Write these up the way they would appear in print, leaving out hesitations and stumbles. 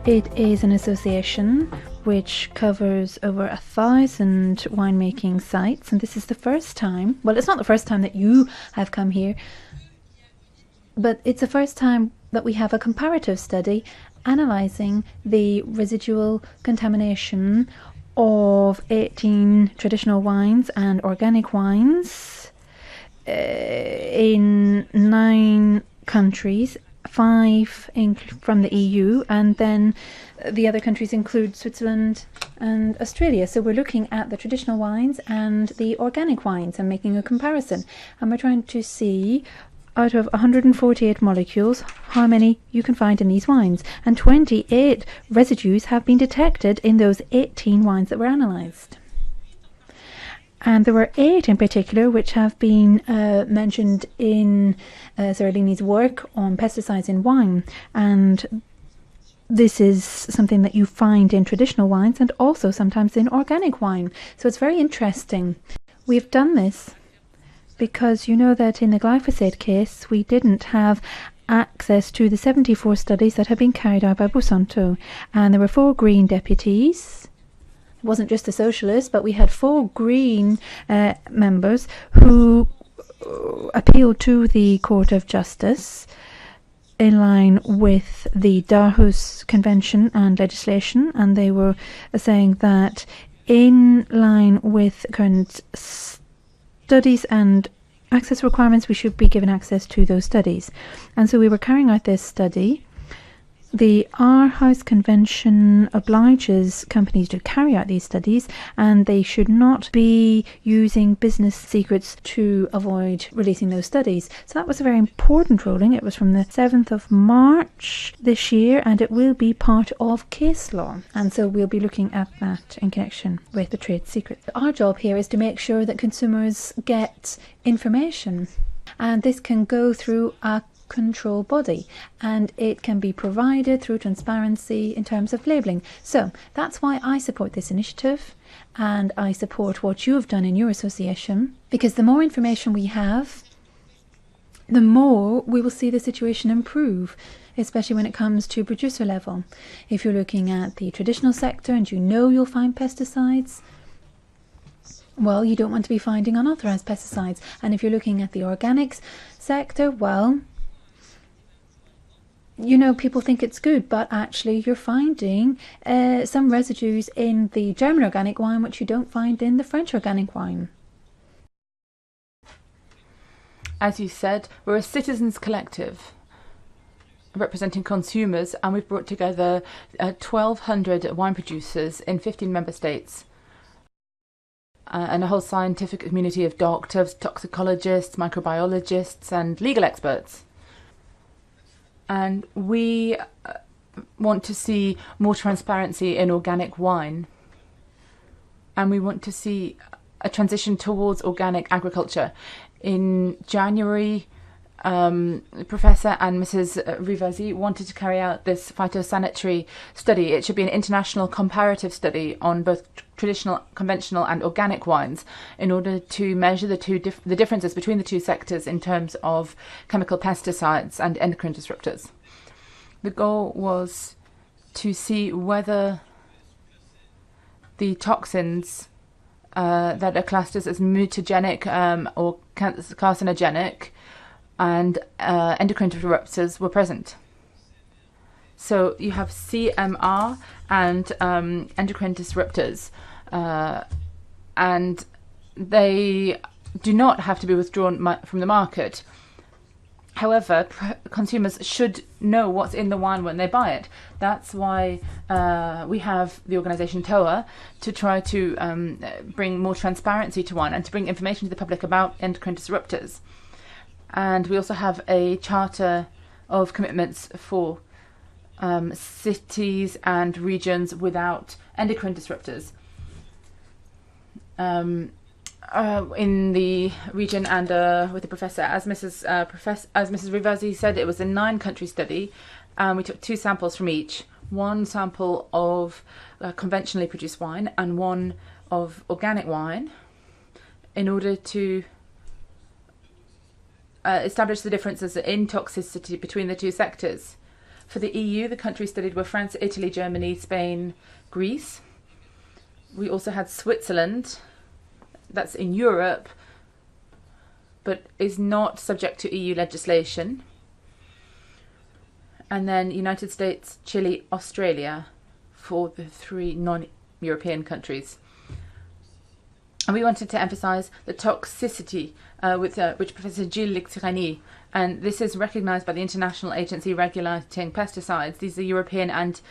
It is an association which covers over 1,000 winemaking sites, and this is the first time, well, it's not the first time that you have come here, but it's the first time that we have a comparative study analysing the residual contamination of 18 traditional wines and organic wines in 9 countries, 5 from the EU, and then the other countries include Switzerland and Australia. So we're looking at the traditional wines and the organic wines and making a comparison. And we're trying to see, out of 148 molecules, how many you can find in these wines. And 28 residues have been detected in those 18 wines that were analysed. And there were 8 in particular which have been mentioned in Zerlini's work on pesticides in wine. And this is something that you find in traditional wines and also sometimes in organic wine. So it's very interesting. We've done this because you know that in the glyphosate case we didn't have access to the 74 studies that had been carried out by Monsanto. And there were 4 green deputies. It wasn't just the socialists, but we had 4 green members who appealed to the Court of Justice in line with the Darhus Convention and legislation, and they were saying that in line with current studies and access requirements, we should be given access to those studies. And so we were carrying out this study. The Aarhus Convention obliges companies to carry out these studies, and they should not be using business secrets to avoid releasing those studies. So that was a very important ruling. It was from the 7th of March this year, and it will be part of case law. And so we'll be looking at that in connection with the trade secret. Our job here is to make sure that consumers get information, and this can go through a control body, and it can be provided through transparency in terms of labelling. So that's why I support this initiative, and I support what you have done in your association, because the more information we have, the more we will see the situation improve, especially when it comes to producer level. If you're looking at the traditional sector and you know you'll find pesticides, well, you don't want to be finding unauthorized pesticides. And if you're looking at the organics sector, well, you know, people think it's good, but actually you're finding some residues in the German organic wine which you don't find in the French organic wine. As you said, we're a citizens collective representing consumers, and we've brought together 1,200 wine producers in 15 member states and a whole scientific community of doctors, toxicologists, microbiologists and legal experts. And we want to see more transparency in organic wine. And we want to see a transition towards organic agriculture. In January, Professor and Mrs. Rivasi wanted to carry out this phytosanitary study. It should be an international comparative study on both traditional, conventional and organic wines in order to measure the differences between the two sectors in terms of chemical pesticides and endocrine disruptors. The goal was to see whether the toxins that are classed as mutagenic or carcinogenic and endocrine disruptors were present. So you have CMR and endocrine disruptors, and they do not have to be withdrawn from the market. However, consumers should know what's in the wine when they buy it. That's why we have the organisation TOWA to try to bring more transparency to wine and to bring information to the public about endocrine disruptors. And we also have a charter of commitments for cities and regions without endocrine disruptors. In the region and with the professor, as Mrs. Rivasi said, it was a 9-country study, and we took 2 samples from each. 1 sample of conventionally produced wine and 1 of organic wine, in order to establish the differences in toxicity between the two sectors. For the EU, the countries studied were France, Italy, Germany, Spain, Greece. We also had Switzerland, that's in Europe, but is not subject to EU legislation. And then United States, Chile, Australia for the 3 non-European countries. And we wanted to emphasize the toxicity which Professor Gilles Lixirani, and this is recognized by the International Agency Regulating Pesticides. These are European and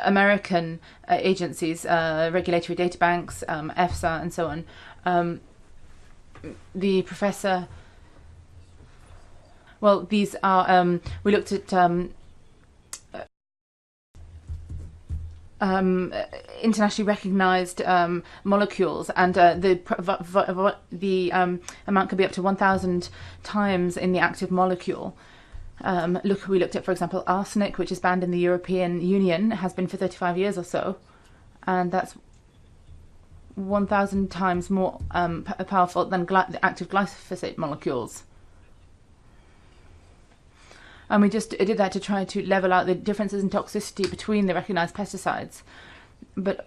American agencies, regulatory data banks, EFSA, and so on. The professor, well, these are, we looked at internationally recognized molecules, and the amount could be up to 1,000 times in the active molecule. We looked at, for example, arsenic, which is banned in the European Union, has been for 35 years or so, and that's 1,000 times more powerful than the active glyphosate molecules. And we just did that to try to level out the differences in toxicity between the recognized pesticides. But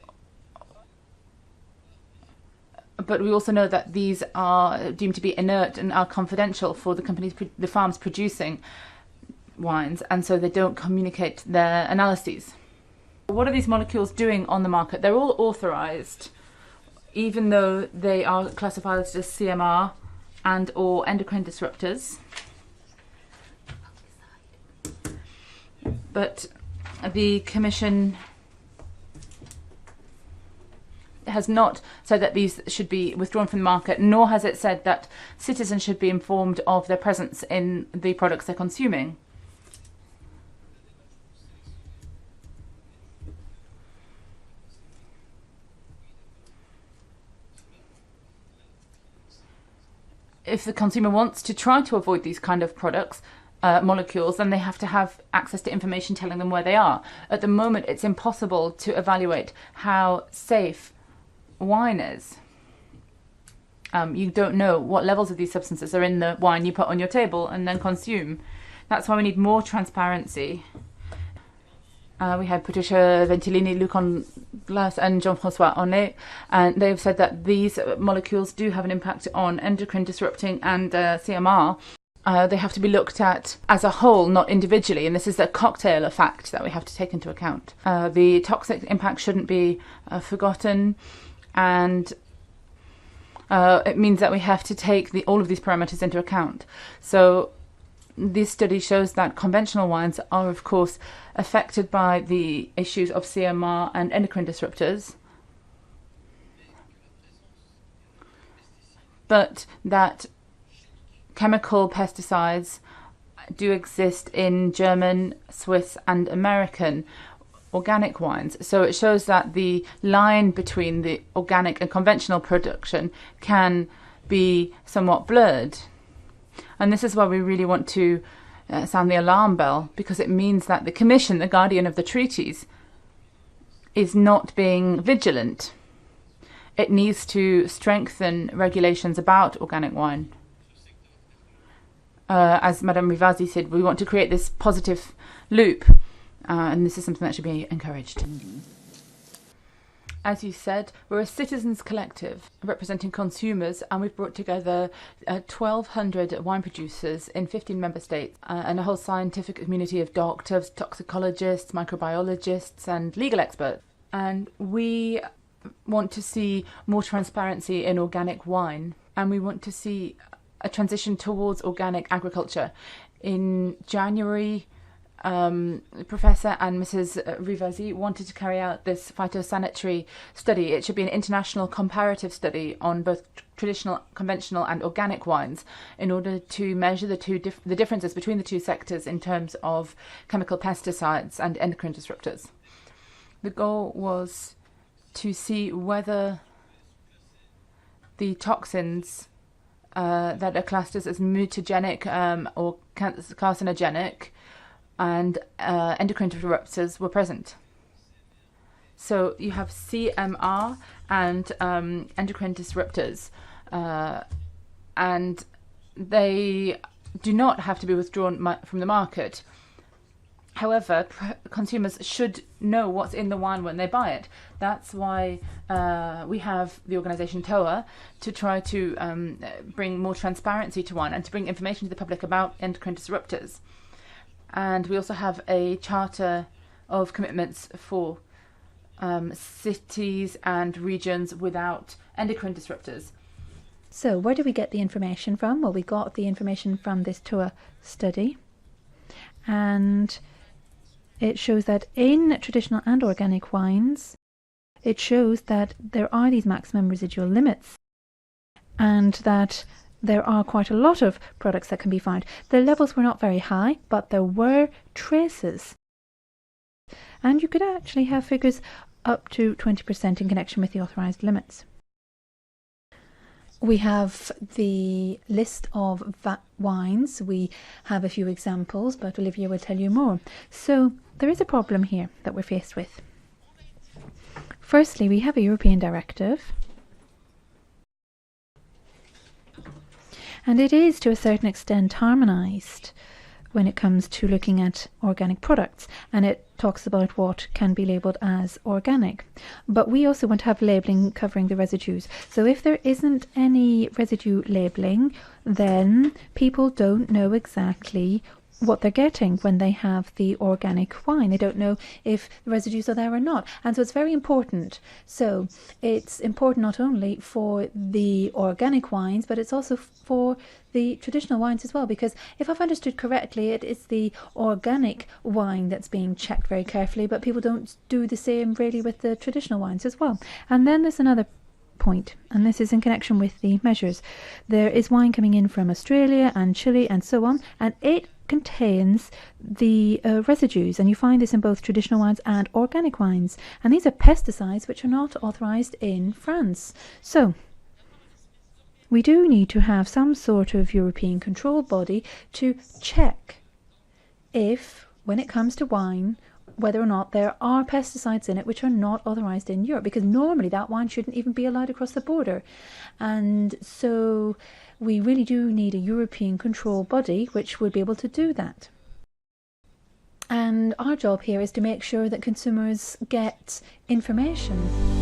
we also know that these are deemed to be inert and are confidential for the companies, the farms producing wines, and so they don't communicate their analyses. What are these molecules doing on the market? They're all authorized, even though they are classified as CMR and or endocrine disruptors. But the Commission has not said that these should be withdrawn from the market, nor has it said that citizens should be informed of their presence in the products they're consuming. If the consumer wants to try to avoid these kind of products, molecules, then they have to have access to information telling them where they are. At the moment, it's impossible to evaluate how safe wine is. You don't know what levels of these substances are in the wine you put on your table and then consume. That's why we need more transparency. We had Patricia Ventilini, Luc Anglas and Jean-François Honnet, and they've said that these molecules do have an impact on endocrine disrupting and CMR. They have to be looked at as a whole, not individually, and this is a cocktail effect that we have to take into account. The toxic impact shouldn't be forgotten, and it means that we have to take all of these parameters into account. So this study shows that conventional wines are, of course, affected by the issues of CMR and endocrine disruptors, but that chemical pesticides do exist in German, Swiss and American organic wines. So it shows that the line between the organic and conventional production can be somewhat blurred. And this is why we really want to sound the alarm bell, because it means that the Commission, the guardian of the treaties, is not being vigilant. It needs to strengthen regulations about organic wine. As Madame Rivasi said, we want to create this positive loop, and this is something that should be encouraged. As you said, we're a citizens collective representing consumers, and we've brought together 1,200 wine producers in 15 member states and a whole scientific community of doctors, toxicologists, microbiologists and legal experts. And we want to see more transparency in organic wine, and we want to see a transition towards organic agriculture. In January, Professor and Mrs. Rivasi wanted to carry out this phytosanitary study. It should be an international comparative study on both traditional, conventional and organic wines in order to measure the differences between the two sectors in terms of chemical pesticides and endocrine disruptors. The goal was to see whether the toxins that are classed as mutagenic or carcinogenic and endocrine disruptors were present. So you have CMR and endocrine disruptors, and they do not have to be withdrawn from the market. However, consumers should know what's in the wine when they buy it. That's why we have the organisation TOWA to try to bring more transparency to wine and to bring information to the public about endocrine disruptors. And we also have a charter of commitments for cities and regions without endocrine disruptors. So where do we get the information from? Well, we got the information from this TOWA study, and it shows that in traditional and organic wines, it shows that there are these maximum residual limits and that there are quite a lot of products that can be found. The levels were not very high, but there were traces. And you could actually have figures up to 20% in connection with the authorised limits. We have the list of wines. We have a few examples, but Olivia will tell you more. So there is a problem here that we're faced with. Firstly, we have a European directive, and it is to a certain extent harmonised when it comes to looking at organic products, and it talks about what can be labelled as organic. But we also want to have labelling covering the residues. So if there isn't any residue labelling, then people don't know exactly what they're getting when they have the organic wine. They don't know if the residues are there or not. And so it's very important. So it's important not only for the organic wines, but it's also for the traditional wines as well, because if I've understood correctly, it is the organic wine that's being checked very carefully, but people don't do the same really with the traditional wines as well. And then there's another point, and this is in connection with the measures. There is wine coming in from Australia and Chile and so on, and it contains the residues, and you find this in both traditional wines and organic wines, and these are pesticides which are not authorised in France. So we do need to have some sort of European control body to check if, when it comes to wine, whether or not there are pesticides in it which are not authorised in Europe, because normally that wine shouldn't even be allowed across the border. And so we really do need a European control body which would be able to do that. And our job here is to make sure that consumers get information